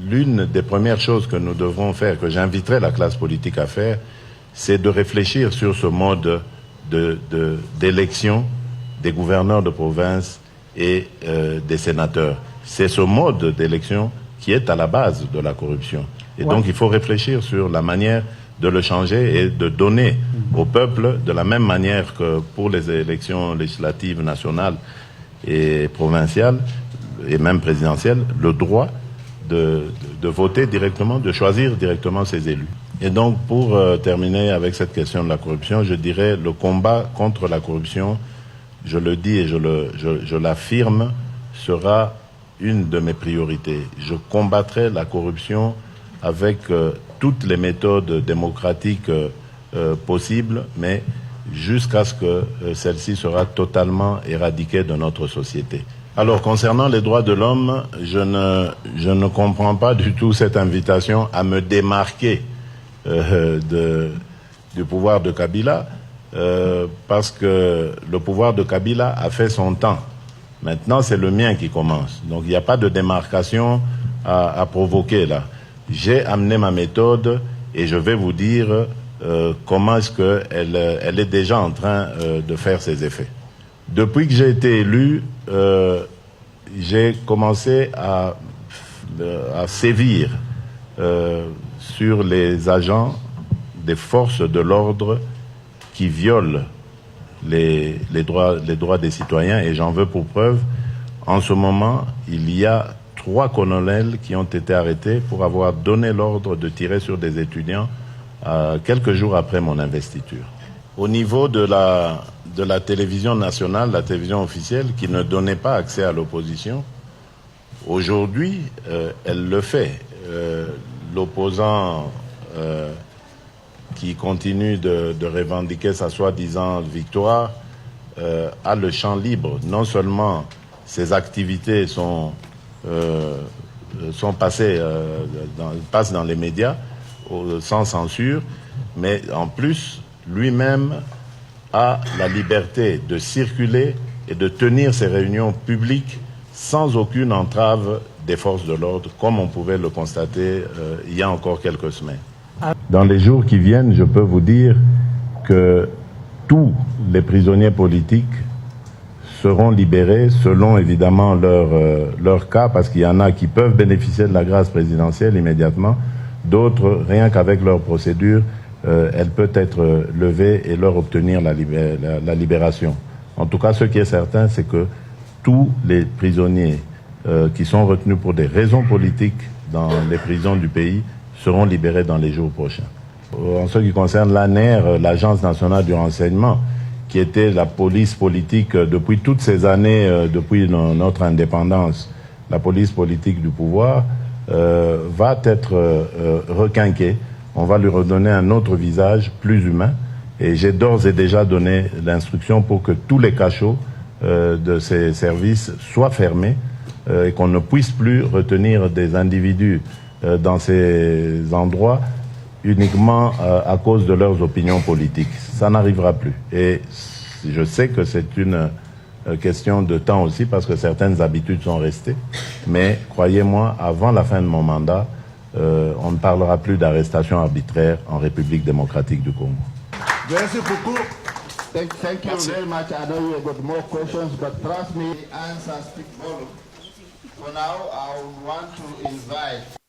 l'une des premières choses que nous devrons faire, que j'inviterai la classe politique à faire, c'est de réfléchir sur ce mode d'élection des gouverneurs de province et des sénateurs. C'est ce mode d'élection qui est à la base de la corruption. Et donc il faut réfléchir sur la manière de le changer et de donner au peuple, de la même manière que pour les élections législatives nationales et provinciales, et même présidentielles, le droit de voter directement, de choisir directement ses élus. Et donc, pour terminer avec cette question de la corruption, je dirais le combat contre la corruption, je le dis et je l'affirme, sera une de mes priorités. Je combattrai la corruption avec toutes les méthodes démocratiques possibles, mais jusqu'à ce que celle-ci sera totalement éradiquée de notre société. Alors, concernant les droits de l'homme, je ne comprends pas du tout cette invitation à me démarquer du pouvoir de Kabila, parce que le pouvoir de Kabila a fait son temps. Maintenant, c'est le mien qui commence. Donc, il n'y a pas de démarcation à provoquer là. J'ai amené ma méthode et je vais vous dire comment est-ce qu'elle est déjà en train de faire ses effets. Depuis que j'ai été élu, j'ai commencé à sévir sur les agents des forces de l'ordre qui violent les droits des citoyens, et j'en veux pour preuve, en ce moment, il y a 3 colonels qui ont été arrêtés pour avoir donné l'ordre de tirer sur des étudiants quelques jours après mon investiture. Au niveau de la télévision nationale, la télévision officielle, qui ne donnait pas accès à l'opposition, aujourd'hui, elle le fait. L'opposant qui continue de revendiquer sa soi-disant victoire a le champ libre. Non seulement ses activités passent dans les médias sans censure, mais en plus, lui-même a la liberté de circuler et de tenir ses réunions publiques sans aucune entrave des forces de l'ordre, comme on pouvait le constater il y a encore quelques semaines. Dans les jours qui viennent, je peux vous dire que tous les prisonniers politiques seront libérés selon évidemment leur cas, parce qu'il y en a qui peuvent bénéficier de la grâce présidentielle immédiatement, d'autres, rien qu'avec leur procédure, elle peut être levée et leur obtenir la libération. En tout cas, ce qui est certain, c'est que tous les prisonniers qui sont retenus pour des raisons politiques dans les prisons du pays seront libérés dans les jours prochains. En ce qui concerne l'ANR, l'Agence nationale du renseignement, qui était la police politique depuis toutes ces années, depuis notre indépendance, la police politique du pouvoir, va être requinquée. On va lui redonner un autre visage plus humain. Et j'ai d'ores et déjà donné l'instruction pour que tous les cachots de ces services soient fermés et qu'on ne puisse plus retenir des individus dans ces endroits uniquement à cause de leurs opinions politiques. Ça n'arrivera plus. Et je sais que c'est une question de temps aussi, parce que certaines habitudes sont restées. Mais croyez-moi, avant la fin de mon mandat, on ne parlera plus d'arrestation arbitraire en République démocratique du Congo. Merci beaucoup. Thank you very much. I know you got more questions, but trust me, the answers speak volume. For now, I want to invite